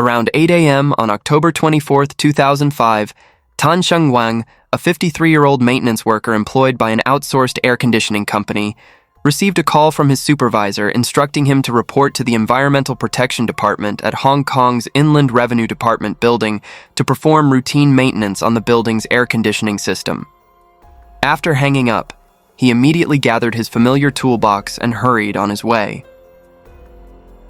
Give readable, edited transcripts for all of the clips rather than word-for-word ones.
Around 8 a.m. on October 24, 2005, Tan Shengwang, a 53-year-old maintenance worker employed by an outsourced air conditioning company, received a call from his supervisor instructing him to report to the Environmental Protection Department at Hong Kong's Inland Revenue Department building to perform routine maintenance on the building's air conditioning system. After hanging up, he immediately gathered his familiar toolbox and hurried on his way.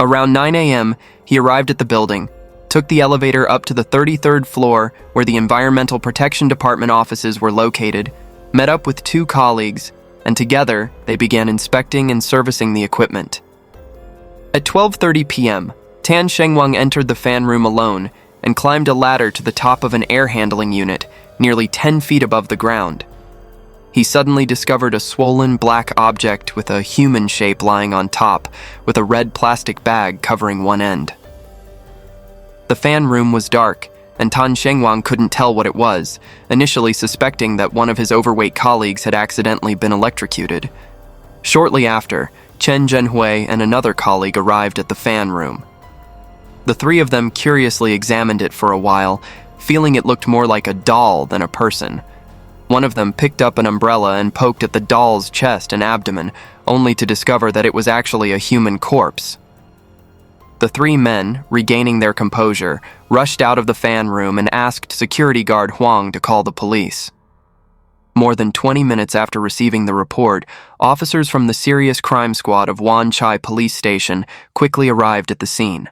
Around 9 a.m., he arrived at the building, took the elevator up to the 33rd floor where the Environmental Protection Department offices were located, met up with two colleagues, and together they began inspecting and servicing the equipment. At 12:30 p.m., Tan Shengwang entered the fan room alone and climbed a ladder to the top of an air handling unit nearly 10 feet above the ground. He suddenly discovered a swollen black object with a human shape lying on top, with a red plastic bag covering one end. The fan room was dark, and Tan Shengwang couldn't tell what it was, initially suspecting that one of his overweight colleagues had accidentally been electrocuted. Shortly after, Chen Zhenhui and another colleague arrived at the fan room. The three of them curiously examined it for a while, feeling it looked more like a doll than a person. One of them picked up an umbrella and poked at the doll's chest and abdomen, only to discover that it was actually a human corpse. The three men, regaining their composure, rushed out of the fan room and asked security guard Huang to call the police. More than 20 minutes after receiving the report, officers from the Serious Crime Squad of Wan Chai Police Station quickly arrived at the scene.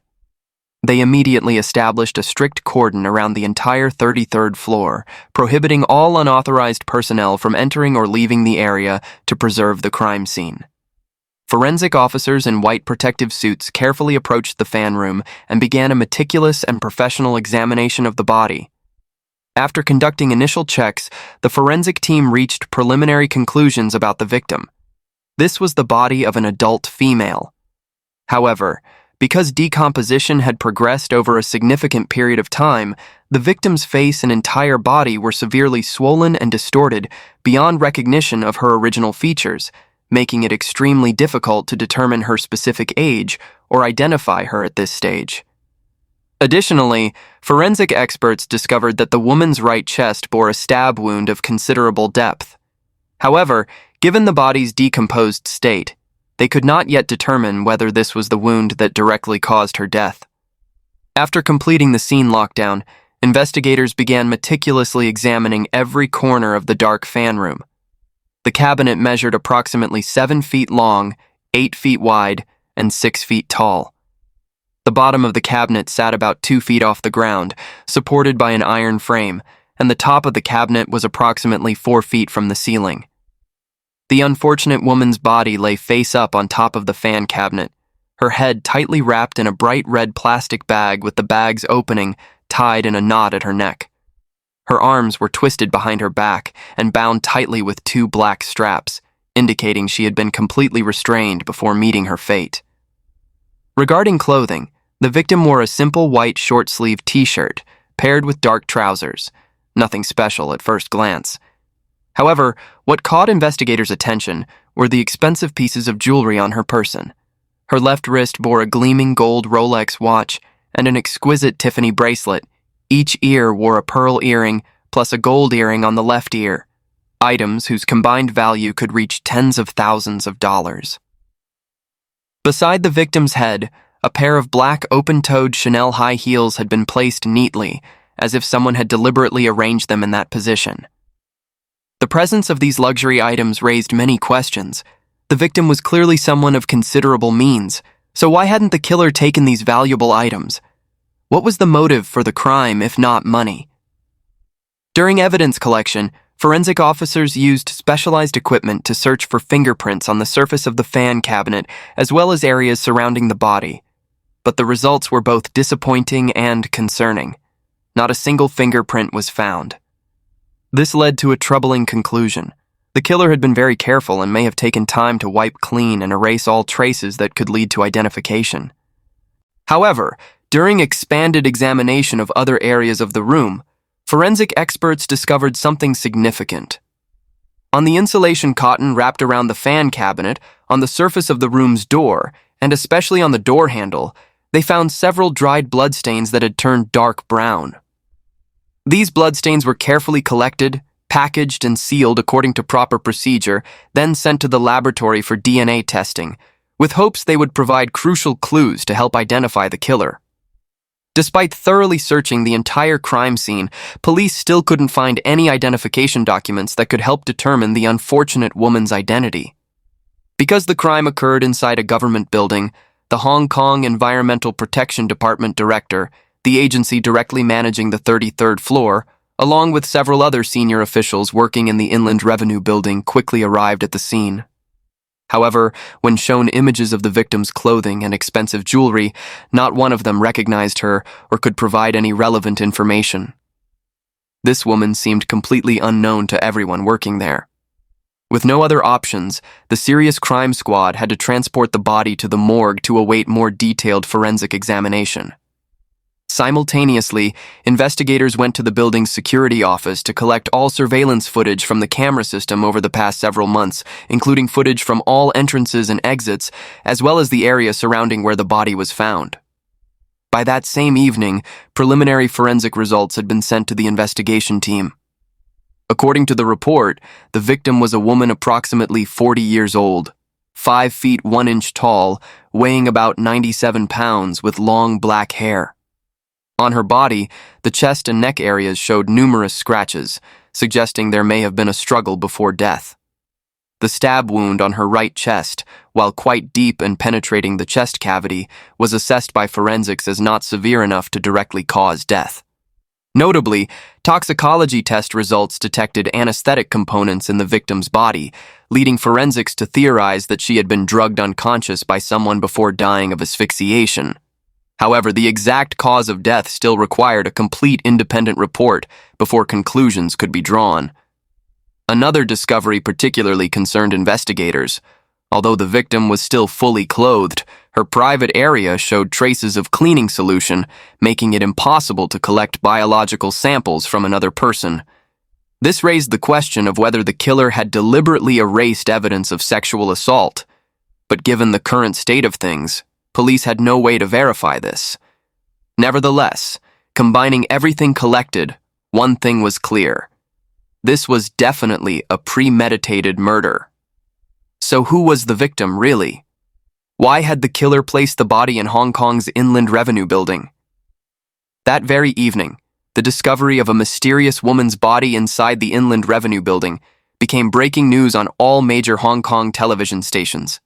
They immediately established a strict cordon around the entire 33rd floor, prohibiting all unauthorized personnel from entering or leaving the area to preserve the crime scene. Forensic officers in white protective suits carefully approached the fan room and began a meticulous and professional examination of the body. After conducting initial checks, the forensic team reached preliminary conclusions about the victim. This was the body of an adult female. However, because decomposition had progressed over a significant period of time, the victim's face and entire body were severely swollen and distorted beyond recognition of her original features, making it extremely difficult to determine her specific age or identify her at this stage. Additionally, forensic experts discovered that the woman's right chest bore a stab wound of considerable depth. However, given the body's decomposed state, they could not yet determine whether this was the wound that directly caused her death. After completing the scene lockdown, investigators began meticulously examining every corner of the dark fan room. The cabinet measured approximately 7 feet long, 8 feet wide, and 6 feet tall. The bottom of the cabinet sat about 2 feet off the ground, supported by an iron frame, and the top of the cabinet was approximately 4 feet from the ceiling. The unfortunate woman's body lay face up on top of the fan cabinet, her head tightly wrapped in a bright red plastic bag with the bag's opening tied in a knot at her neck. Her arms were twisted behind her back and bound tightly with 2 black straps, indicating she had been completely restrained before meeting her fate. Regarding clothing, the victim wore a simple white short-sleeved t-shirt paired with dark trousers, nothing special at first glance. However, what caught investigators' attention were the expensive pieces of jewelry on her person. Her left wrist bore a gleaming gold Rolex watch and an exquisite Tiffany bracelet. Each ear wore a pearl earring plus a gold earring on the left ear, items whose combined value could reach tens of thousands of dollars. Beside the victim's head, a pair of black open-toed Chanel high heels had been placed neatly, as if someone had deliberately arranged them in that position. The presence of these luxury items raised many questions. The victim was clearly someone of considerable means, so why hadn't the killer taken these valuable items? What was the motive for the crime if not money? During evidence collection, forensic officers used specialized equipment to search for fingerprints on the surface of the fan cabinet as well as areas surrounding the body. But the results were both disappointing and concerning. Not a single fingerprint was found. This led to a troubling conclusion. The killer had been very careful and may have taken time to wipe clean and erase all traces that could lead to identification. However, during expanded examination of other areas of the room, forensic experts discovered something significant. On the insulation cotton wrapped around the fan cabinet, on the surface of the room's door, and especially on the door handle, they found several dried bloodstains that had turned dark brown. These bloodstains were carefully collected, packaged, and sealed according to proper procedure, then sent to the laboratory for DNA testing, with hopes they would provide crucial clues to help identify the killer. Despite thoroughly searching the entire crime scene, police still couldn't find any identification documents that could help determine the unfortunate woman's identity. Because the crime occurred inside a government building, the Hong Kong Environmental Protection Department director, the agency directly managing the 33rd floor, along with several other senior officials working in the Inland Revenue Building, quickly arrived at the scene. However, when shown images of the victim's clothing and expensive jewelry, not one of them recognized her or could provide any relevant information. This woman seemed completely unknown to everyone working there. With no other options, the Serious Crime Squad had to transport the body to the morgue to await more detailed forensic examination. Simultaneously, investigators went to the building's security office to collect all surveillance footage from the camera system over the past several months, including footage from all entrances and exits, as well as the area surrounding where the body was found. By that same evening, preliminary forensic results had been sent to the investigation team. According to the report, the victim was a woman approximately 40 years old, 5 feet 1 inch tall, weighing about 97 pounds with long black hair. On her body, the chest and neck areas showed numerous scratches, suggesting there may have been a struggle before death. The stab wound on her right chest, while quite deep and penetrating the chest cavity, was assessed by forensics as not severe enough to directly cause death. Notably, toxicology test results detected anesthetic components in the victim's body, leading forensics to theorize that she had been drugged unconscious by someone before dying of asphyxiation. However, the exact cause of death still required a complete independent report before conclusions could be drawn. Another discovery particularly concerned investigators. Although the victim was still fully clothed, her private area showed traces of cleaning solution, making it impossible to collect biological samples from another person. This raised the question of whether the killer had deliberately erased evidence of sexual assault. But given the current state of things, police had no way to verify this. Nevertheless, combining everything collected, one thing was clear. This was definitely a premeditated murder. So who was the victim, really? Why had the killer placed the body in Hong Kong's Inland Revenue Building? That very evening, the discovery of a mysterious woman's body inside the Inland Revenue Building became breaking news on all major Hong Kong television stations.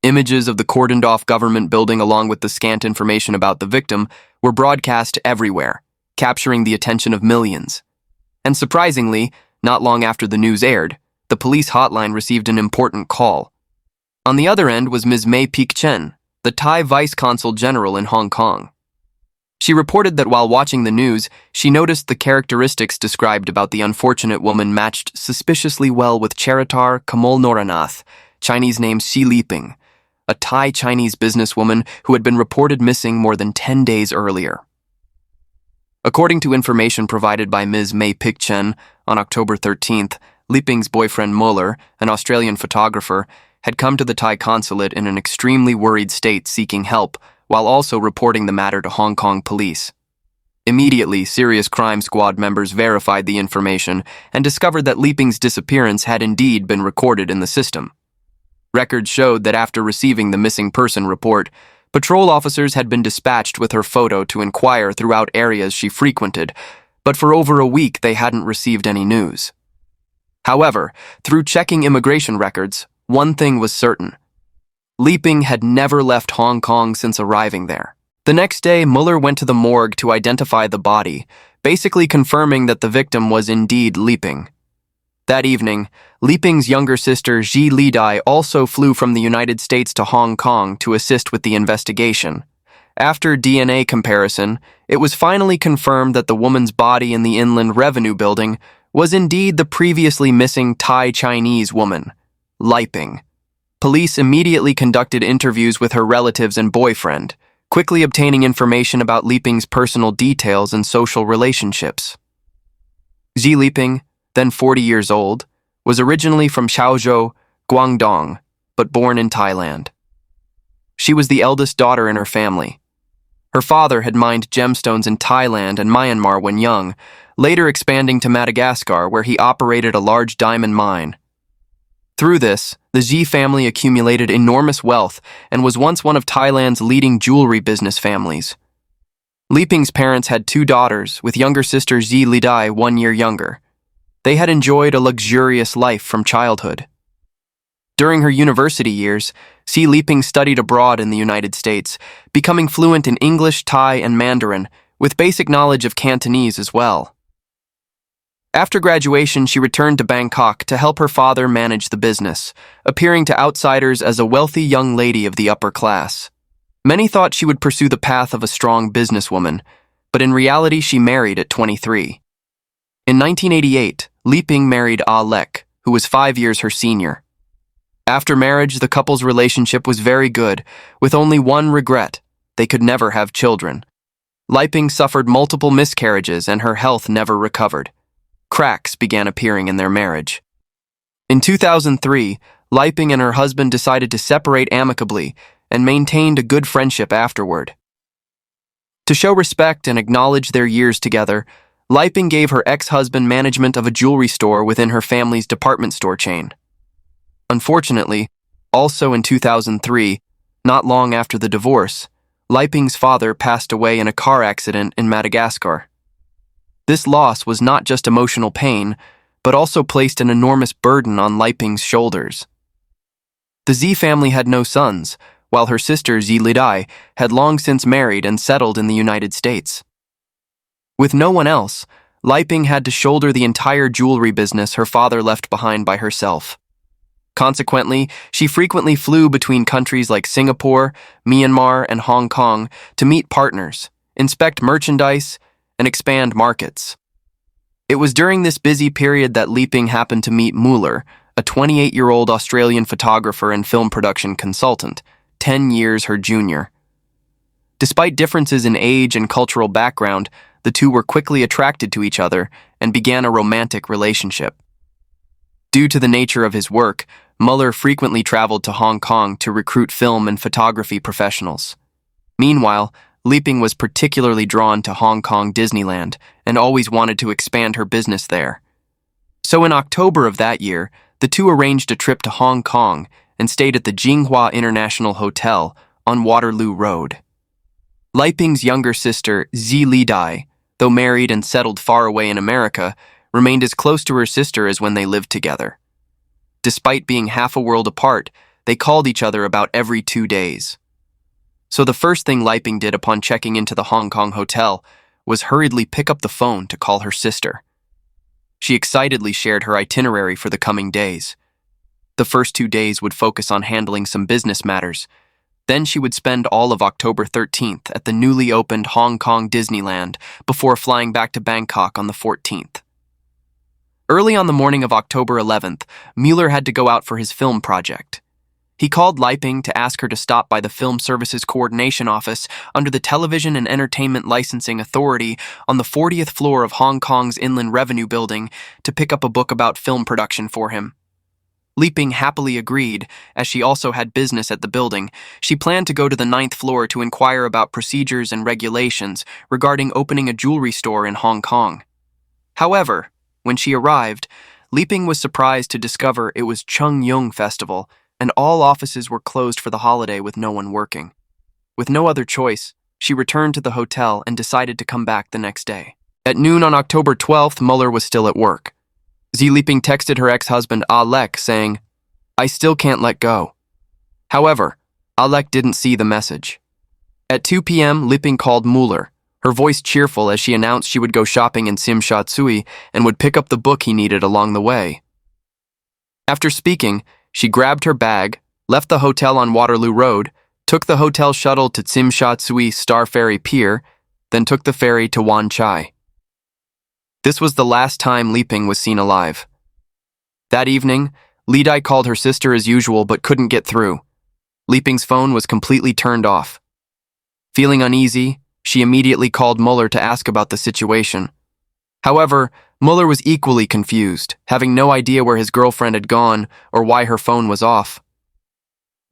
Images of the cordoned-off government building along with the scant information about the victim were broadcast everywhere, capturing the attention of millions. And surprisingly, not long after the news aired, the police hotline received an important call. On the other end was Ms. May Peek Chen, the Thai Vice Consul General in Hong Kong. She reported that while watching the news, she noticed the characteristics described about the unfortunate woman matched suspiciously well with Cheritar Kamal Noranath, Chinese name Xie Liping, a Thai-Chinese businesswoman who had been reported missing more than 10 days earlier. According to information provided by Ms. May Peek Chen, on October 13th, Liping's boyfriend Muller, an Australian photographer, had come to the Thai consulate in an extremely worried state seeking help, while also reporting the matter to Hong Kong police. Immediately, Serious Crime Squad members verified the information and discovered that Liping's disappearance had indeed been recorded in the system. Records showed that after receiving the missing person report, patrol officers had been dispatched with her photo to inquire throughout areas she frequented, but for over a week they hadn't received any news. However, through checking immigration records, one thing was certain. Liping had never left Hong Kong since arriving there. The next day, Muller went to the morgue to identify the body, basically confirming that the victim was indeed Liping. That evening, Liping's younger sister Xie Liping also flew from the United States to Hong Kong to assist with the investigation. After DNA comparison, it was finally confirmed that the woman's body in the Inland Revenue Building was indeed the previously missing Thai-Chinese woman, Liping. Police immediately conducted interviews with her relatives and boyfriend, quickly obtaining information about Liping's personal details and social relationships. Xie Liping, then 40 years old, was originally from Chaozhou, Guangdong, but born in Thailand. She was the eldest daughter in her family. Her father had mined gemstones in Thailand and Myanmar when young, later expanding to Madagascar, where he operated a large diamond mine. Through this, the Xie family accumulated enormous wealth and was once one of Thailand's leading jewelry business families. Liping's parents had 2 daughters, with younger sister Xie Liping 1 year younger. They had enjoyed a luxurious life from childhood. During her university years, Xie Liping studied abroad in the United States, becoming fluent in English, Thai, and Mandarin, with basic knowledge of Cantonese as well. After graduation, she returned to Bangkok to help her father manage the business, appearing to outsiders as a wealthy young lady of the upper class. Many thought she would pursue the path of a strong businesswoman, but in reality she married at 23. In 1988, Liping married Lek, who was 5 years her senior. After marriage, the couple's relationship was very good, with only one regret: they could never have children. Liping suffered multiple miscarriages and her health never recovered. Cracks began appearing in their marriage. In 2003, Liping and her husband decided to separate amicably and maintained a good friendship afterward. To show respect and acknowledge their years together, Liping gave her ex-husband management of a jewelry store within her family's department store chain. Unfortunately, also in 2003, not long after the divorce, Liping's father passed away in a car accident in Madagascar. This loss was not just emotional pain, but also placed an enormous burden on Liping's shoulders. The Xie family had no sons, while her sister Xie Liping had long since married and settled in the United States. With no one else, Liping had to shoulder the entire jewelry business her father left behind by herself. Consequently, she frequently flew between countries like Singapore, Myanmar, and Hong Kong to meet partners, inspect merchandise, and expand markets. It was during this busy period that Liping happened to meet Muller, a 28-year-old Australian photographer and film production consultant, 10 years her junior. Despite differences in age and cultural background, the two were quickly attracted to each other and began a romantic relationship. Due to the nature of his work, Muller frequently traveled to Hong Kong to recruit film and photography professionals. Meanwhile, Liping was particularly drawn to Hong Kong Disneyland and always wanted to expand her business there. So in October of that year, the two arranged a trip to Hong Kong and stayed at the Jinghua International Hotel on Waterloo Road. Liping's younger sister, Xie Liping, though married and settled far away in America, remained as close to her sister as when they lived together. Despite being half a world apart, they called each other about every 2 days. So the first thing Liping did upon checking into the Hong Kong hotel was hurriedly pick up the phone to call her sister. She excitedly shared her itinerary for the coming days. The first 2 days would focus on handling some business matters. Then she would spend all of October 13th at the newly opened Hong Kong Disneyland before flying back to Bangkok on the 14th. Early on the morning of October 11th, Mueller had to go out for his film project. He called Liping to ask her to stop by the Film Services Coordination Office under the Television and Entertainment Licensing Authority on the 40th floor of Hong Kong's Inland Revenue Building to pick up a book about film production for him. Liping happily agreed, as she also had business at the building. She planned to go to the 9th floor to inquire about procedures and regulations regarding opening a jewelry store in Hong Kong. However, when she arrived, Liping was surprised to discover it was Chung Yung Festival, and all offices were closed for the holiday with no one working. With no other choice, she returned to the hotel and decided to come back the next day. At noon on October 12th, Muller was still at work. Xie Liping texted her ex-husband Lek saying, "I still can't let go." However, Lek didn't see the message. At 2 p.m., Liping called Muller, her voice cheerful as she announced she would go shopping in Tsim Sha Tsui and would pick up the book he needed along the way. After speaking, she grabbed her bag, left the hotel on Waterloo Road, took the hotel shuttle to Tsim Sha Tsui Star Ferry Pier, then took the ferry to Wan Chai. This was the last time Liping was seen alive. That evening, Liping called her sister as usual but couldn't get through. Liping's phone was completely turned off. Feeling uneasy, she immediately called Muller to ask about the situation. However, Muller was equally confused, having no idea where his girlfriend had gone or why her phone was off.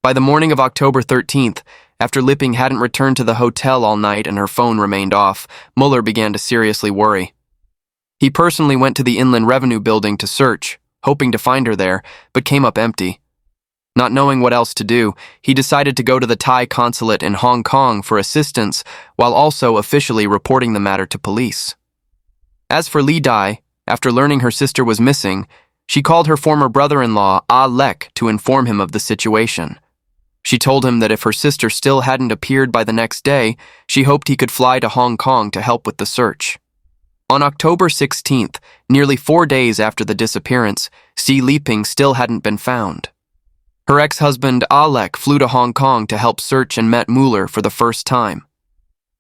By the morning of October 13th, After Liping hadn't returned to the hotel all night and her phone remained off, Mueller began to seriously worry. He personally went to the Inland Revenue building to search, hoping to find her there, but came up empty. Not knowing what else to do, he decided to go to the Thai consulate in Hong Kong for assistance, while also officially reporting the matter to police. As for Lee Dai, after learning her sister was missing, she called her former brother-in-law, Ah Lek, to inform him of the situation. She told him that if her sister still hadn't appeared by the next day, she hoped he could fly to Hong Kong to help with the search. On October 16th, nearly 4 days after the disappearance, Xie Liping still hadn't been found. Her ex-husband, Ah Lek, flew to Hong Kong to help search and met Mueller for the first time.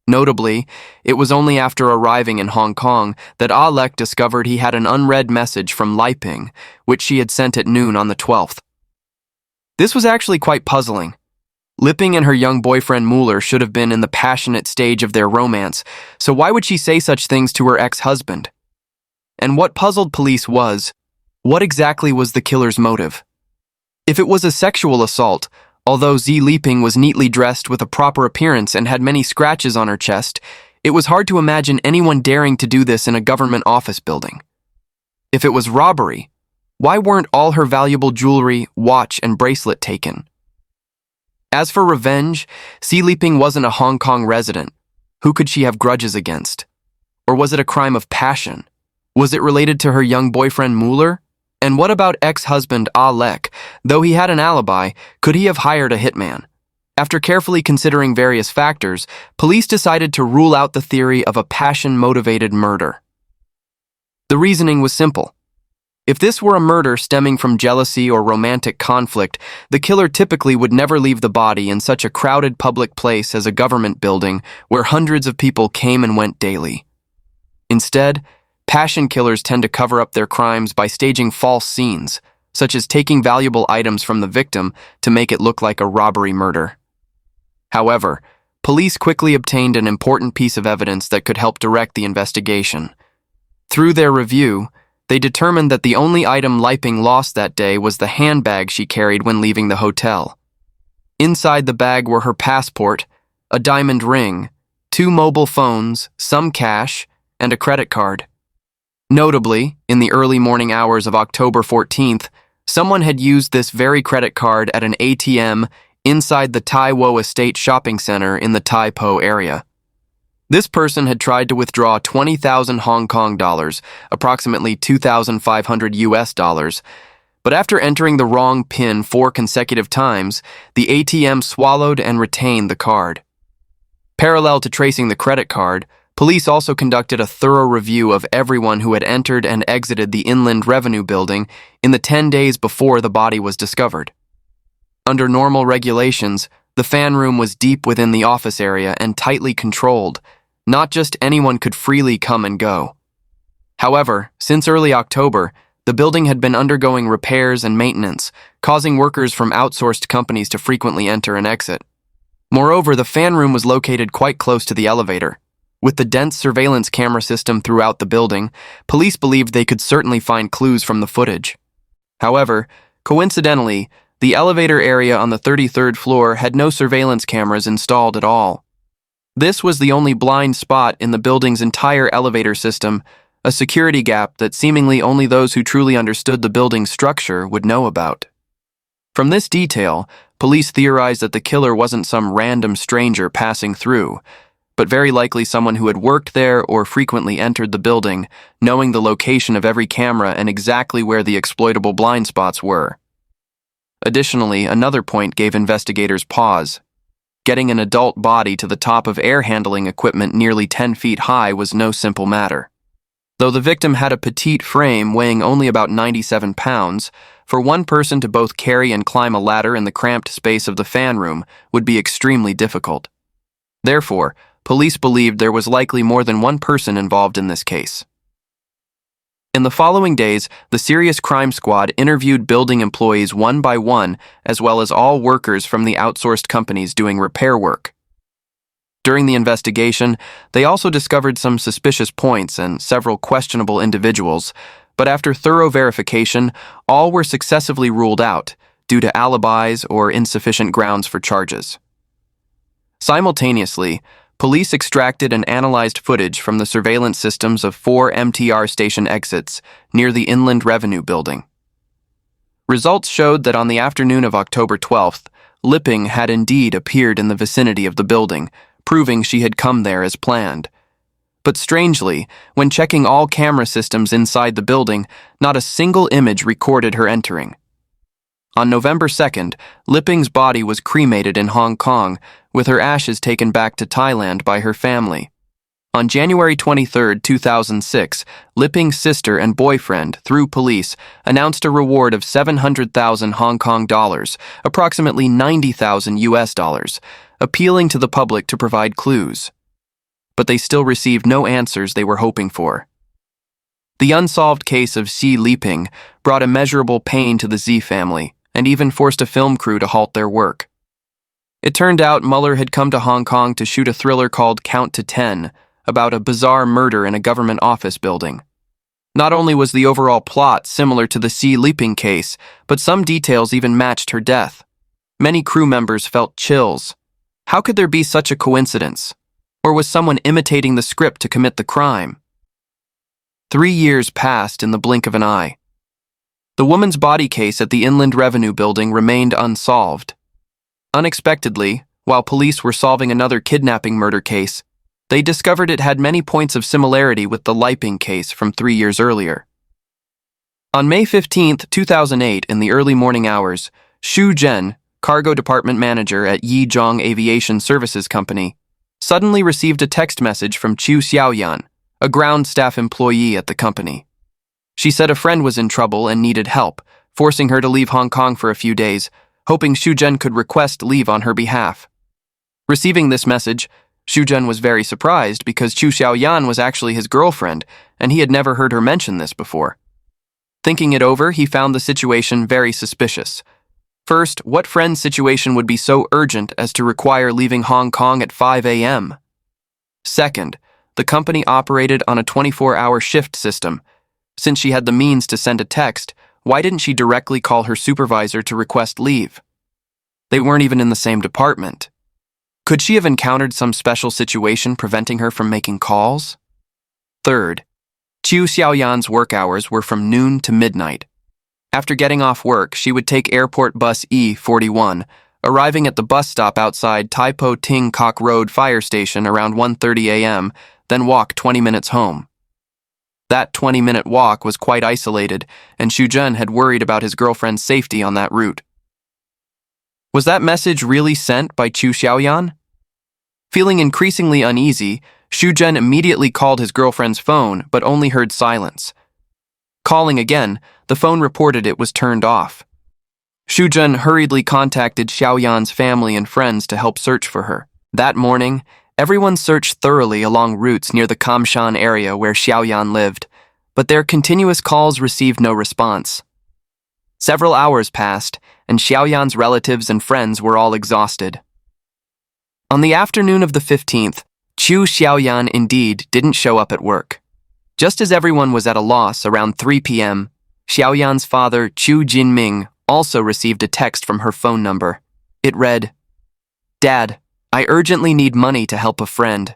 Notably, it was only after arriving in Hong Kong that Ah Lek discovered he had an unread message from Liping, which she had sent at noon on the 12th. This was actually quite puzzling. Liping and her young boyfriend Mueller should have been in the passionate stage of their romance, so why would she say such things to her ex-husband? And what puzzled police was, what exactly was the killer's motive? If it was a sexual assault, although Xie Liping was neatly dressed with a proper appearance and had many scratches on her chest, it was hard to imagine anyone daring to do this in a government office building. If it was robbery, why weren't all her valuable jewelry, watch, and bracelet taken? As for revenge, Xie Liping wasn't a Hong Kong resident. Who could she have grudges against? Or was it a crime of passion? Was it related to her young boyfriend Mueller? And what about ex-husband Ah Lek? Though he had an alibi, could he have hired a hitman? After carefully considering various factors, police decided to rule out the theory of a passion-motivated murder. The reasoning was simple. If this were a murder stemming from jealousy or romantic conflict, the killer typically would never leave the body in such a crowded public place as a government building where hundreds of people came and went daily. Instead, passion killers tend to cover up their crimes by staging false scenes, such as taking valuable items from the victim to make it look like a robbery murder. However, police quickly obtained an important piece of evidence that could help direct the investigation. Through their review, they determined that the only item Liping lost that day was the handbag she carried when leaving the hotel. Inside the bag were her passport, a diamond ring, 2 mobile phones, some cash, and a credit card. Notably, in the early morning hours of October 14th, someone had used this very credit card at an ATM inside the Tai Wo Estate shopping center in the Tai Po area. This person had tried to withdraw 20,000 Hong Kong dollars, approximately 2,500 US dollars, but after entering the wrong PIN 4 consecutive times, the ATM swallowed and retained the card. Parallel to tracing the credit card, police also conducted a thorough review of everyone who had entered and exited the Inland Revenue building in the 10 days before the body was discovered. Under normal regulations, the fan room was deep within the office area and tightly controlled. Not just anyone could freely come and go. However, since early October, the building had been undergoing repairs and maintenance, causing workers from outsourced companies to frequently enter and exit. Moreover, the fan room was located quite close to the elevator. With the dense surveillance camera system throughout the building, police believed they could certainly find clues from the footage. However, coincidentally, the elevator area on the 33rd floor had no surveillance cameras installed at all. This was the only blind spot in the building's entire elevator system, a security gap that seemingly only those who truly understood the building's structure would know about. From this detail, police theorized that the killer wasn't some random stranger passing through, but very likely someone who had worked there or frequently entered the building, knowing the location of every camera and exactly where the exploitable blind spots were. Additionally, another point gave investigators pause. Getting an adult body to the top of air handling equipment nearly 10 feet high was no simple matter. Though the victim had a petite frame weighing only about 97 pounds, for one person to both carry and climb a ladder in the cramped space of the fan room would be extremely difficult. Therefore, police believed there was likely more than one person involved in this case. In the following days, the Serious Crime Squad interviewed building employees one by one, as well as all workers from the outsourced companies doing repair work. During the investigation, they also discovered some suspicious points and several questionable individuals, but after thorough verification, all were successively ruled out due to alibis or insufficient grounds for charges. Simultaneously, police extracted and analyzed footage from the surveillance systems of 4 MTR station exits near the Inland Revenue Building. Results showed that on the afternoon of October 12th, Liping had indeed appeared in the vicinity of the building, proving she had come there as planned. But strangely, when checking all camera systems inside the building, not a single image recorded her entering. On November 2nd, Liping's body was cremated in Hong Kong, with her ashes taken back to Thailand by her family. On January 23, 2006, Liping's sister and boyfriend, through police, announced a reward of 700,000 Hong Kong dollars, approximately 90,000 US dollars, appealing to the public to provide clues. But they still received no answers they were hoping for. The unsolved case of Xie Liping brought immeasurable pain to the Xie family and even forced a film crew to halt their work. It turned out Mueller had come to Hong Kong to shoot a thriller called Count to 10 about a bizarre murder in a government office building. Not only was the overall plot similar to the Xie Liping case, but some details even matched her death. Many crew members felt chills. How could there be such a coincidence? Or was someone imitating the script to commit the crime? 3 years passed in the blink of an eye. The woman's body case at the Inland Revenue Building remained unsolved. Unexpectedly, while police were solving another kidnapping murder case, they discovered it had many points of similarity with the Liping case from 3 years earlier. On May 15, 2008, in the early morning hours, Xu Zhen, cargo department manager at Yizhong Aviation Services Company, suddenly received a text message from Chu Xiaoyan, a ground staff employee at the company. She said a friend was in trouble and needed help, forcing her to leave Hong Kong for a few days, hoping Xu Zhen could request leave on her behalf. Receiving this message, Xu Zhen was very surprised because Chu Xiaoyan was actually his girlfriend, and he had never heard her mention this before. Thinking it over, he found the situation very suspicious. First, what friend's situation would be so urgent as to require leaving Hong Kong at 5 a.m.? Second, the company operated on a 24-hour shift system. Since she had the means to send a text, why didn't she directly call her supervisor to request leave? They weren't even in the same department. Could she have encountered some special situation preventing her from making calls? Third, Chu Xiaoyan's work hours were from noon to midnight. After getting off work, she would take airport bus E41, arriving at the bus stop outside Tai Po Ting Kok Road Fire Station around 1:30 a.m., then walk 20 minutes home. That 20-minute walk was quite isolated, and Xu Zhen had worried about his girlfriend's safety on that route. Was that message really sent by Chu Xiaoyan? Feeling increasingly uneasy, Xu Zhen immediately called his girlfriend's phone, but only heard silence. Calling again, the phone reported it was turned off. Xu Zhen hurriedly contacted Xiaoyan's family and friends to help search for her. That morning, everyone searched thoroughly along routes near the Kamshan area where Xiaoyan lived, but their continuous calls received no response. Several hours passed, and Xiaoyan's relatives and friends were all exhausted. On the afternoon of the 15th, Chu Xiaoyan indeed didn't show up at work. Just as everyone was at a loss around 3 p.m., Xiaoyan's father, Chu Jinming, also received a text from her phone number. It read, "Dad, I urgently need money to help a friend.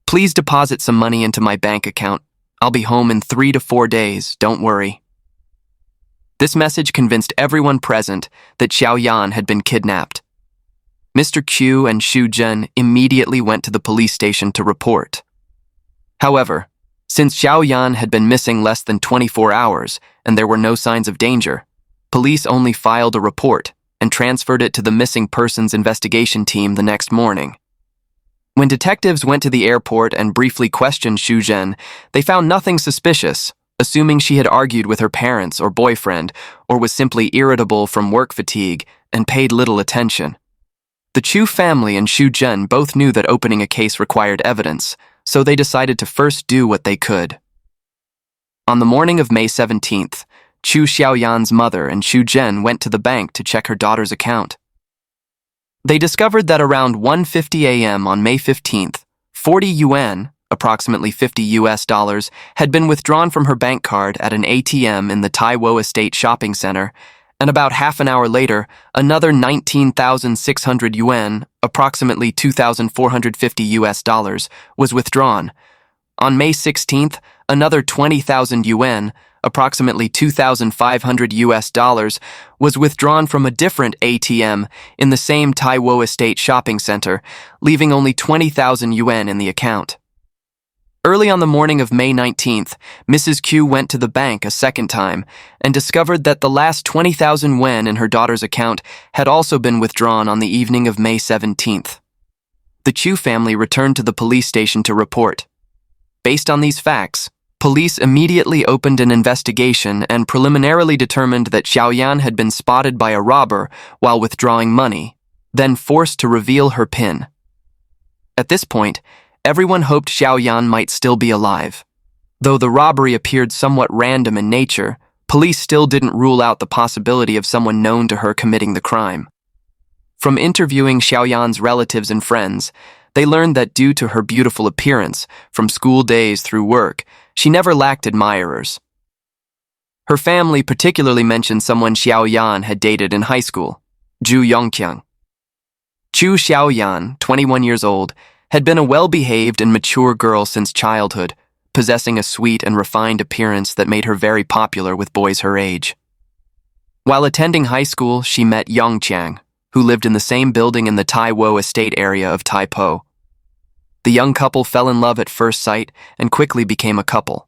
Please deposit some money into my bank account. I'll be home in 3 to 4 days, don't worry." This message convinced everyone present that Xiaoyan had been kidnapped. Mr. Q and Xu Zhen immediately went to the police station to report. However, since Xiaoyan had been missing less than 24 hours and there were no signs of danger, police only filed a report and transferred it to the missing persons investigation team the next morning. When detectives went to the airport and briefly questioned Xu Zhen, they found nothing suspicious, assuming she had argued with her parents or boyfriend or was simply irritable from work fatigue and paid little attention. The Chu family and Xu Zhen both knew that opening a case required evidence, so they decided to first do what they could. On the morning of May 17th, Chu Xiaoyan's mother and Xu Zhen went to the bank to check her daughter's account. They discovered that around 1:50 a.m. on May 15th, 40 yuan, approximately 50 US dollars, had been withdrawn from her bank card at an ATM in the Tai Wo Estate shopping center, and about half an hour later, another 19,600 yuan, approximately 2,450 US dollars, was withdrawn. On May 16th, another 20,000 yuan, approximately 2,500 US dollars, was withdrawn from a different ATM in the same Taiwo Estate shopping center, leaving only 20,000 yuan in the account. Early on the morning of May 19th, Mrs. Q went to the bank a second time and discovered that the last 20,000 yuan in her daughter's account had also been withdrawn on the evening of May 17th. The Chu family returned to the police station to report. Based on these facts, police immediately opened an investigation and preliminarily determined that Xiaoyan had been spotted by a robber while withdrawing money, then forced to reveal her PIN. At this point, everyone hoped Xiaoyan might still be alive. Though the robbery appeared somewhat random in nature, police still didn't rule out the possibility of someone known to her committing the crime. From interviewing Xiaoyan's relatives and friends, they learned that due to her beautiful appearance, from school days through work, she never lacked admirers. Her family particularly mentioned someone Xiaoyan had dated in high school, Zhu Yongqiang. Chu Xiaoyan, 21 years old, had been a well-behaved and mature girl since childhood, possessing a sweet and refined appearance that made her very popular with boys her age. While attending high school, she met Yongqiang, who lived in the same building in the Taiwo Estate area of Taipo. The young couple fell in love at first sight and quickly became a couple.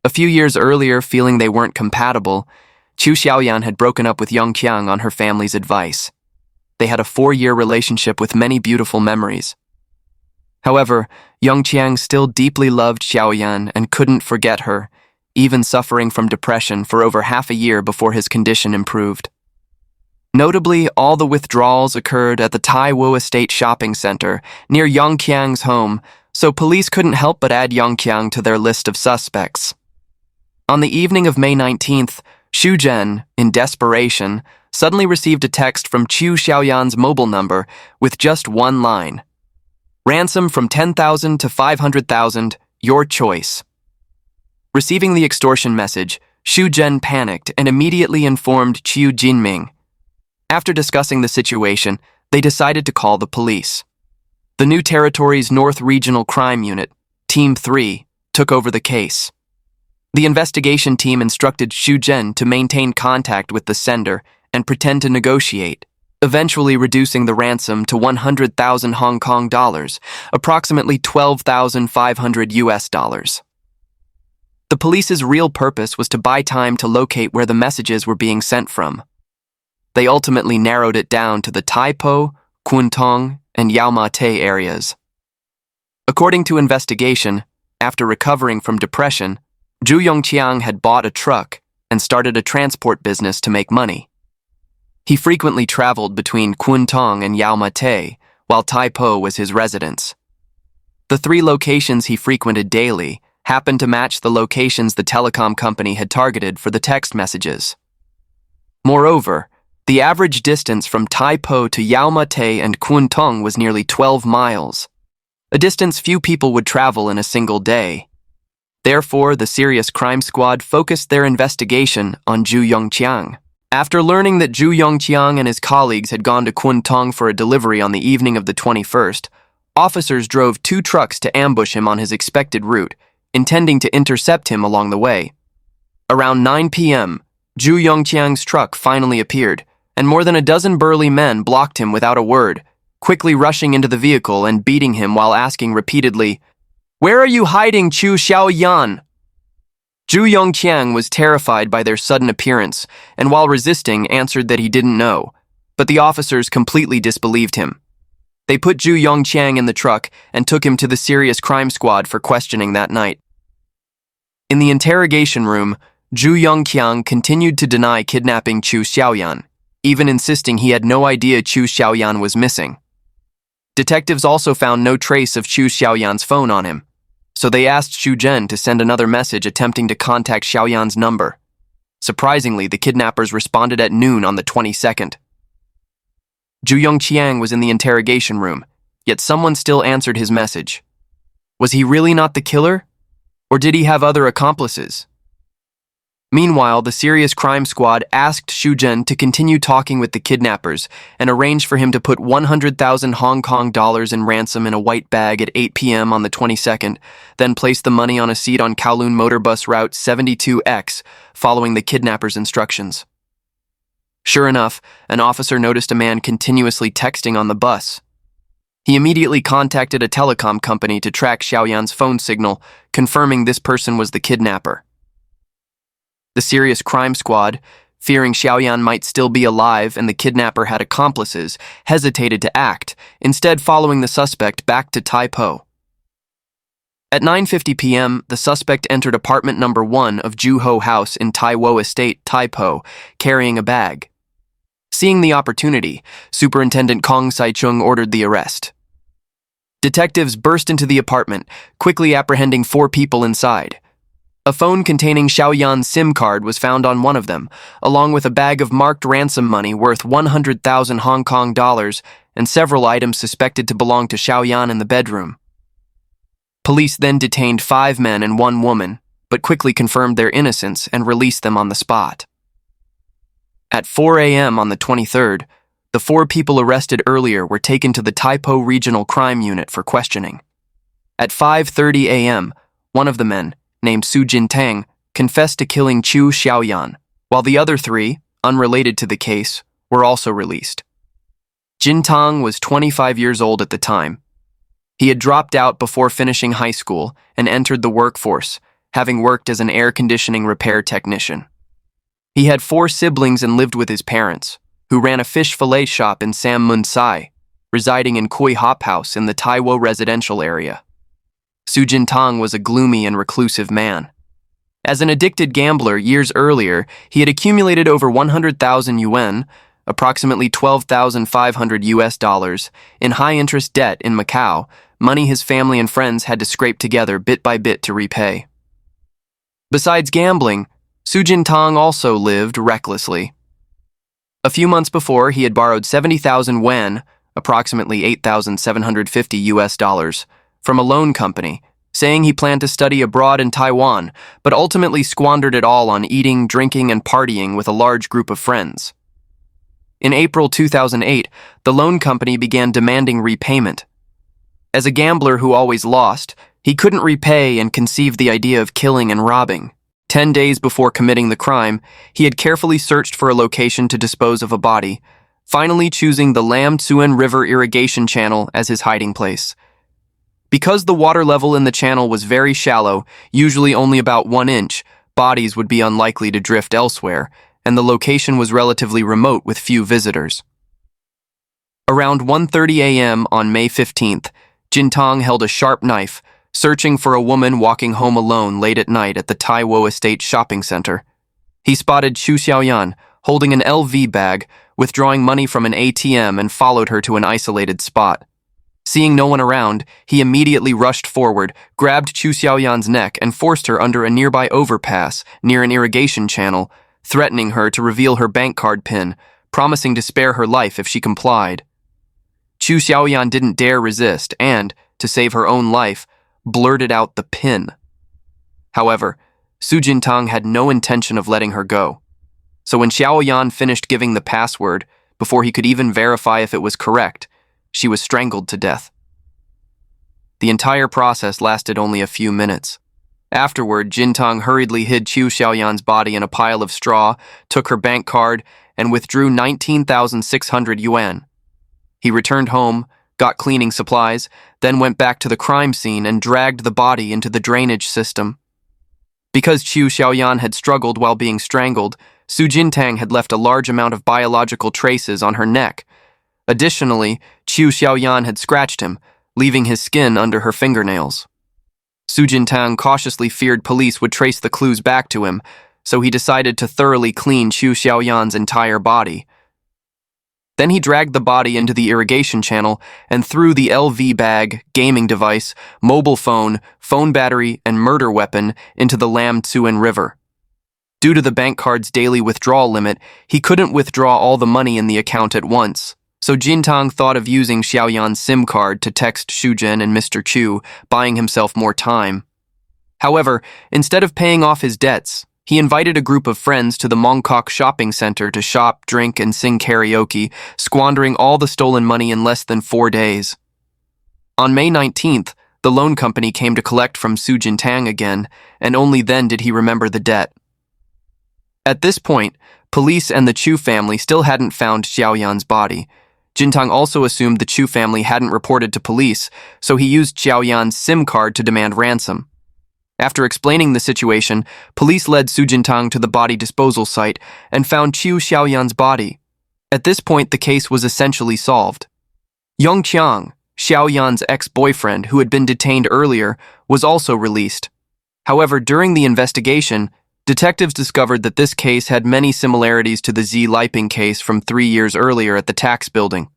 A few years earlier, feeling they weren't compatible, Chu Xiaoyan had broken up with Yongqiang on her family's advice. They had a 4-year relationship with many beautiful memories. However, Yongqiang still deeply loved Xiaoyan and couldn't forget her, even suffering from depression for over half a year before his condition improved. Notably, all the withdrawals occurred at the Taiwo Estate shopping center near Yongqiang's home, so police couldn't help but add Yongqiang to their list of suspects. On the evening of May 19th, Xu Zhen, in desperation, suddenly received a text from Chu Xiaoyan's mobile number with just one line: "Ransom from 10,000 to 500,000, your choice." Receiving the extortion message, Xu Zhen panicked and immediately informed Qiu Jinming. After discussing the situation, they decided to call the police. The New Territories North Regional Crime Unit, Team 3, took over the case. The investigation team instructed Xu Zhen to maintain contact with the sender and pretend to negotiate, eventually reducing the ransom to 100,000 Hong Kong dollars, approximately 12,500 US dollars. The police's real purpose was to buy time to locate where the messages were being sent from. They ultimately narrowed it down to the Taipo, Kwun and Yaomate areas. According to investigation, after recovering from depression, Zhu Yongqiang had bought a truck and started a transport business to make money. He frequently traveled between Kwun and Yaomate, while Taipo was his residence. The 3 locations he frequented daily happened to match the locations the telecom company had targeted for the text messages. Moreover, the average distance from Taipo to Yaomate and Kwun was nearly 12 miles, a distance few people would travel in a single day. Therefore, the Serious Crime Squad focused their investigation on Zhu Yongqiang. After learning that Zhu Yongqiang and his colleagues had gone to Kwun for a delivery on the evening of the 21st, officers drove 2 trucks to ambush him on his expected route, intending to intercept him along the way. Around 9 p.m., Zhu Yongqiang's truck finally appeared, and more than a dozen burly men blocked him without a word, quickly rushing into the vehicle and beating him while asking repeatedly, "Where are you hiding, Chu Xiaoyan?" Zhu Yongqiang was terrified by their sudden appearance, and while resisting, answered that he didn't know, but the officers completely disbelieved him. They put Zhu Yongqiang in the truck and took him to the Serious Crime Squad for questioning that night. In the interrogation room, Zhu Yongqiang continued to deny kidnapping Chu Xiaoyan, even insisting he had no idea Chu Xiaoyan was missing. Detectives also found no trace of Chu Xiaoyan's phone on him, so they asked Xu Zhen to send another message attempting to contact Xiaoyan's number. Surprisingly, the kidnappers responded at noon on the 22nd. Zhu Yongqiang was in the interrogation room, yet someone still answered his message. Was he really not the killer? Or did he have other accomplices? Meanwhile, the Serious Crime Squad asked Xu to continue talking with the kidnappers and arranged for him to put 100,000 Hong Kong dollars in ransom in a white bag at 8 p.m. on the 22nd, then placed the money on a seat on Kowloon Motorbus Route 72X, following the kidnappers' instructions. Sure enough, an officer noticed a man continuously texting on the bus. He immediately contacted a telecom company to track Xiaoyan's phone signal, confirming this person was the kidnapper. The Serious Crime Squad, fearing Xiaoyan might still be alive and the kidnapper had accomplices, hesitated to act, instead following the suspect back to Tai Po. At 9:50 p.m., the suspect entered apartment number 1 of Ju Ho House in Tai Wo Estate, Tai Po, carrying a bag. Seeing the opportunity, Superintendent Kong Sai-chung ordered the arrest. Detectives burst into the apartment, quickly apprehending 4 people inside. A phone containing Xiaoyan's SIM card was found on one of them, along with a bag of marked ransom money worth 100,000 Hong Kong dollars and several items suspected to belong to Xiaoyan in the bedroom. Police then detained 5 men and 1 woman, but quickly confirmed their innocence and released them on the spot. At 4 a.m. on the 23rd, the 4 people arrested earlier were taken to the Tai Po Regional Crime Unit for questioning. At 5:30 a.m., one of the men, named Su Jintang, confessed to killing Chu Xiaoyan, while the other 3, unrelated to the case, were also released. Jintang was 25 years old at the time. He had dropped out before finishing high school and entered the workforce, having worked as an air conditioning repair technician. He had 4 siblings and lived with his parents, who ran a fish fillet shop in Sam Mun Sai, residing in Koi Hop House in the Tai Wo residential area. Su Jintang was a gloomy and reclusive man. As an addicted gambler years earlier, he had accumulated over 100,000 yuan, approximately $12,500 in high-interest debt in Macau, money his family and friends had to scrape together bit by bit to repay. Besides gambling, Su Jintang also lived recklessly. A few months before, he had borrowed 70,000 yuan, approximately $8,750, from a loan company, saying he planned to study abroad in Taiwan, but ultimately squandered it all on eating, drinking, and partying with a large group of friends. In April 2008, the loan company began demanding repayment. As a gambler who always lost, he couldn't repay and conceived the idea of killing and robbing. 10 days before committing the crime, he had carefully searched for a location to dispose of a body, finally choosing the Lam Tsuen River irrigation channel as his hiding place. Because the water level in the channel was very shallow, usually only about 1 inch, bodies would be unlikely to drift elsewhere, and the location was relatively remote with few visitors. Around 1:30 a.m. on May 15th, Jintang held a sharp knife, searching for a woman walking home alone late at night at the Tai Wo Estate shopping center. He spotted Chu Xiaoyan holding an LV bag, withdrawing money from an ATM, and followed her to an isolated spot. Seeing no one around, he immediately rushed forward, grabbed Chu Xiaoyan's neck, and forced her under a nearby overpass near an irrigation channel, threatening her to reveal her bank card PIN, promising to spare her life if she complied. Chu Xiaoyan didn't dare resist and, to save her own life, blurted out the PIN. However, Su Jintang had no intention of letting her go. So when Xiaoyan finished giving the password, before he could even verify if it was correct, she was strangled to death. The entire process lasted only a few minutes. Afterward, Jintang hurriedly hid Chu Xiaoyan's body in a pile of straw, took her bank card, and withdrew 19,600 yuan. He returned home, got cleaning supplies, then went back to the crime scene and dragged the body into the drainage system. Because Chu Xiaoyan had struggled while being strangled, Su Jintang had left a large amount of biological traces on her neck. Additionally, Chu Xiaoyan had scratched him, leaving his skin under her fingernails. Su Jintang cautiously feared police would trace the clues back to him, so he decided to thoroughly clean Chu Xiaoyan's entire body. Then he dragged the body into the irrigation channel and threw the LV bag, gaming device, mobile phone, phone battery, and murder weapon into the Lam Tsuen River. Due to the bank card's daily withdrawal limit, he couldn't withdraw all the money in the account at once. So Jintang thought of using Xiaoyan's SIM card to text Shuzhen and Mr. Chu, buying himself more time. However, instead of paying off his debts, He invited a group of friends to the Mongkok shopping center to shop, drink, and sing karaoke, squandering all the stolen money in less than 4 days. On May 19th, the loan company came to collect from Su Jintang again, and only then did he remember the debt. At this point, police and the Chu family still hadn't found Xiaoyan's body. Jintang also assumed the Chu family hadn't reported to police, so he used Xiaoyan's SIM card to demand ransom. After explaining the situation, police led Su Jintang to the body disposal site and found Chu Xiaoyan's body. At this point, the case was essentially solved. Yong Qiang, Xiaoyan's ex-boyfriend who had been detained earlier, was also released. However, during the investigation, detectives discovered that this case had many similarities to the Xie Liping case from 3 years earlier at the tax building.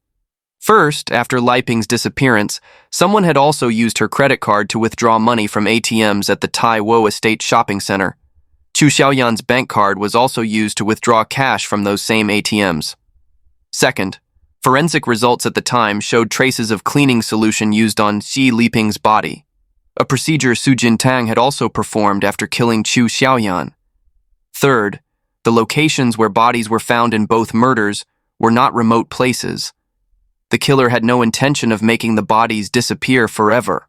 First, after Liping's disappearance, someone had also used her credit card to withdraw money from ATMs at the Tai Wo Estate shopping center. Chu Xiaoyan's bank card was also used to withdraw cash from those same ATMs. Second, forensic results at the time showed traces of cleaning solution used on Xie Liping's body, a procedure Su Jintang had also performed after killing Chu Xiaoyan. Third, the locations where bodies were found in both murders were not remote places. The killer had no intention of making the bodies disappear forever.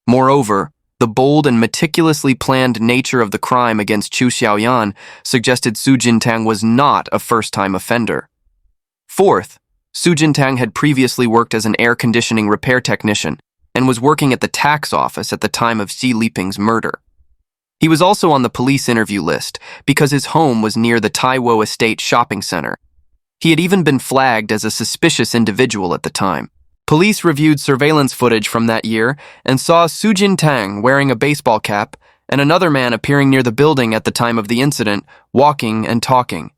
Moreover, the bold and meticulously planned nature of the crime against Chu Xiaoyan suggested Su Jintang was not a first-time offender. Fourth, Su Jintang had previously worked as an air conditioning repair technician and was working at the tax office at the time of Xie Liping's murder. He was also on the police interview list because his home was near the Tai Wo Estate shopping center. He had even been flagged as a suspicious individual at the time. Police reviewed surveillance footage from that year and saw Su Jintang wearing a baseball cap and another man appearing near the building at the time of the incident, walking and talking.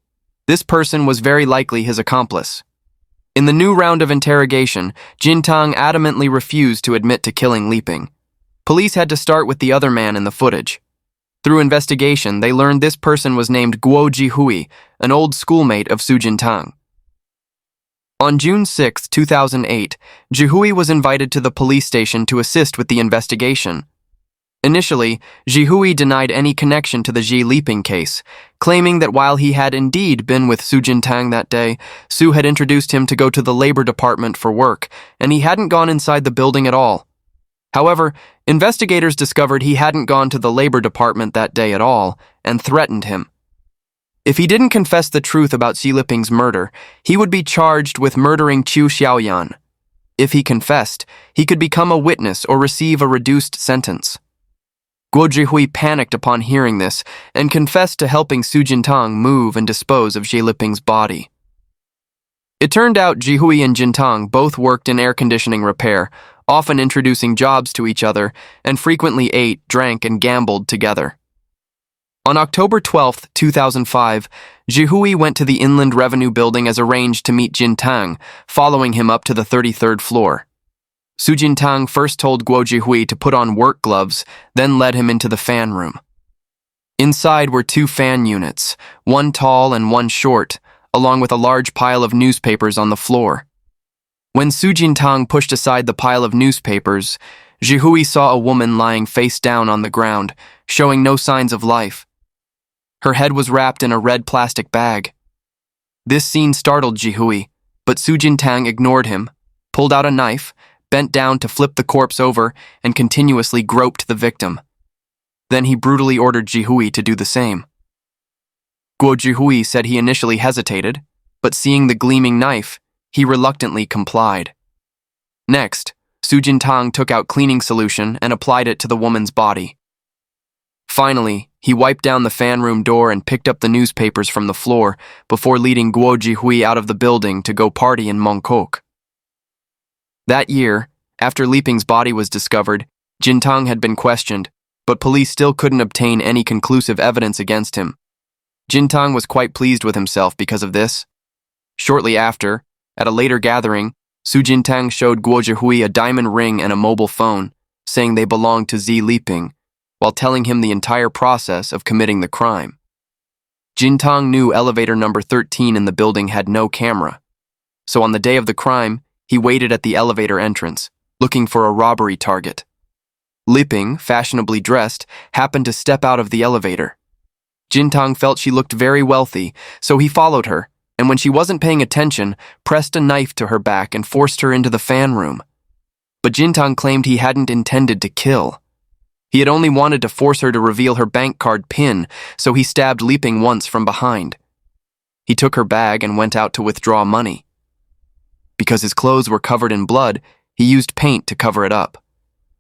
This person was very likely his accomplice. In the new round of interrogation, Jintang adamantly refused to admit to killing Liping. Police had to start with the other man in the footage. Through investigation, they learned this person was named Guo Jihui, an old schoolmate of Su Jintang. On June 6, 2008, Jihui was invited to the police station to assist with the investigation. Initially, Jihui denied any connection to the Xie Liping case, claiming that while he had indeed been with Su Jintang that day, Su had introduced him to go to the labor department for work, and he hadn't gone inside the building at all. However, investigators discovered he hadn't gone to the labor department that day at all and threatened him. If he didn't confess the truth about Xie Liping's murder, he would be charged with murdering Chu Xiaoyan. If he confessed, he could become a witness or receive a reduced sentence. Guo Jihui panicked upon hearing this and confessed to helping Su Jintang move and dispose of Xie Liping's body. It turned out Jihui and Jintang both worked in air conditioning repair, often introducing jobs to each other, and frequently ate, drank, and gambled together. On October 12, 2005, Jihui went to the Inland Revenue Building as arranged to meet Jintang, following him up to the 33rd floor. Su Jintang first told Guo Jihui to put on work gloves, then led him into the fan room. Inside were 2 fan units, one tall and one short, along with a large pile of newspapers on the floor. When Su Jintang pushed aside the pile of newspapers, Jihui saw a woman lying face down on the ground, showing no signs of life. Her head was wrapped in a red plastic bag. This scene startled Jihui, but Su Jintang ignored him, pulled out a knife, bent down to flip the corpse over, and continuously groped the victim. Then he brutally ordered Jihui to do the same. Guo Jihui said he initially hesitated, but seeing the gleaming knife, he reluctantly complied. Next, Su Jintang took out cleaning solution and applied it to the woman's body. Finally, he wiped down the fan room door and picked up the newspapers from the floor before leading Guo Jihui out of the building to go party in Mongkok. That year, after Liping's body was discovered, Jintang had been questioned, but police still couldn't obtain any conclusive evidence against him. Jintang was quite pleased with himself because of this. Shortly after, at a later gathering, Su Jintang showed Guo Jihui a diamond ring and a mobile phone, saying they belonged to Xie Liping, while telling him the entire process of committing the crime. Jintang knew elevator number 13 in the building had no camera, so on the day of the crime, he waited at the elevator entrance, looking for a robbery target. Liping, fashionably dressed, happened to step out of the elevator. Jintang felt she looked very wealthy, so he followed her, and when she wasn't paying attention, pressed a knife to her back and forced her into the fan room. But Jintang claimed he hadn't intended to kill. He had only wanted to force her to reveal her bank card PIN, so he stabbed Liping once from behind. He took her bag and went out to withdraw money. Because his clothes were covered in blood, he used paint to cover it up.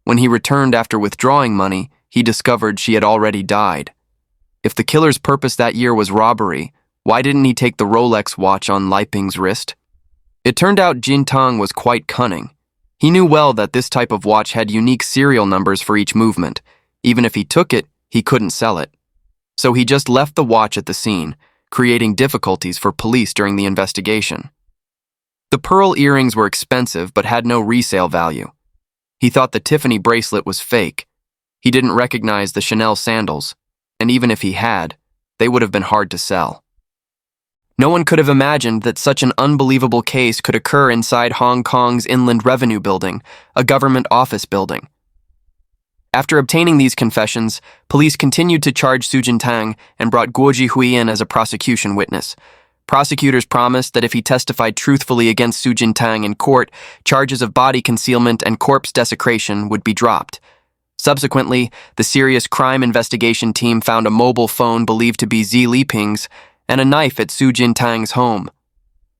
When he returned after withdrawing money, he discovered she had already died. If the killer's purpose that year was robbery, why didn't he take the Rolex watch on Liping's wrist? It turned out Jintang was quite cunning. He knew well that this type of watch had unique serial numbers for each movement. Even if he took it, he couldn't sell it. So he just left the watch at the scene, creating difficulties for police during the investigation. The pearl earrings were expensive but had no resale value. He thought the Tiffany bracelet was fake. He didn't recognize the Chanel sandals, and even if he had, they would have been hard to sell. No one could have imagined that such an unbelievable case could occur inside Hong Kong's Inland Revenue Building, a government office building. After obtaining these confessions, police continued to charge Su Jintang and brought Guo Jihui in as a prosecution witness. Prosecutors promised that if he testified truthfully against Su Jintang in court, charges of body concealment and corpse desecration would be dropped. Subsequently, the Serious Crime Investigation Team found a mobile phone believed to be Xie Liping's and a knife at Su Jintang's home.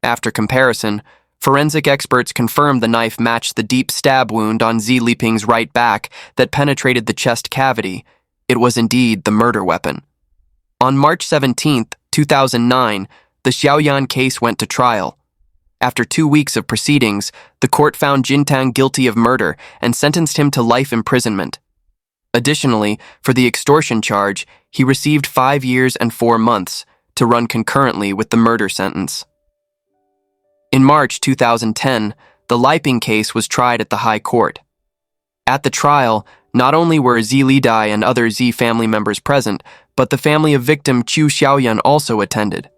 After comparison, forensic experts confirmed the knife matched the deep stab wound on Xie Liping's right back that penetrated the chest cavity. It was indeed the murder weapon. On March 17, 2009, the Xiaoyan case went to trial. After 2 weeks of proceedings, the court found Jintang guilty of murder and sentenced him to life imprisonment. Additionally, for the extortion charge, he received 5 years and 4 months, to run concurrently with the murder sentence. In March 2010, the Liping case was tried at the High Court. At the trial, not only were Xie Liping and other Xie family members present, but the family of victim Chu Xiaoyan also attended.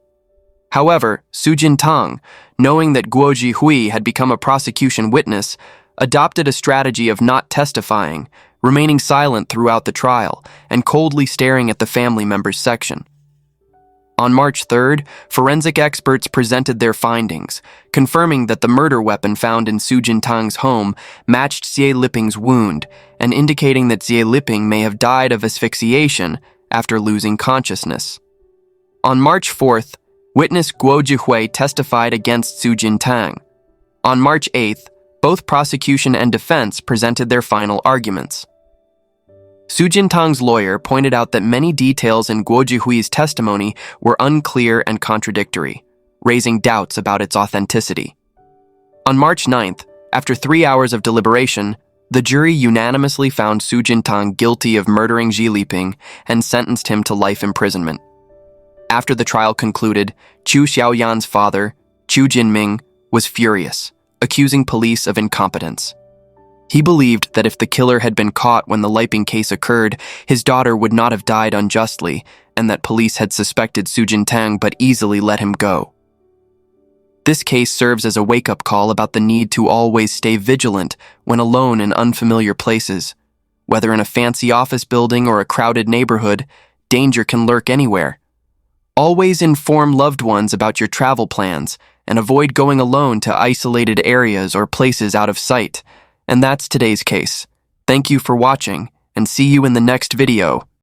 However, Su Jintang, knowing that Guo Jihui had become a prosecution witness, adopted a strategy of not testifying, remaining silent throughout the trial, and coldly staring at the family members section. On March 3rd, forensic experts presented their findings, confirming that the murder weapon found in Su Jintang's home matched Xie Liping's wound and indicating that Xie Liping may have died of asphyxiation after losing consciousness. On March 4th, witness Guo Jihui testified against Su Jintang. On March 8th, both prosecution and defense presented their final arguments. Su Jintang's lawyer pointed out that many details in Guo Jihui's testimony were unclear and contradictory, raising doubts about its authenticity. On March 9th, after 3 hours of deliberation, the jury unanimously found Su Jintang guilty of murdering Xie Liping and sentenced him to life imprisonment. After the trial concluded, Chu Xiaoyan's father, Chu Jinming, was furious, accusing police of incompetence. He believed that if the killer had been caught when the Liping case occurred, his daughter would not have died unjustly, and that police had suspected Su Jintang but easily let him go. This case serves as a wake-up call about the need to always stay vigilant when alone in unfamiliar places. Whether in a fancy office building or a crowded neighborhood, danger can lurk anywhere. Always inform loved ones about your travel plans and avoid going alone to isolated areas or places out of sight. And that's today's case. Thank you for watching, and see you in the next video.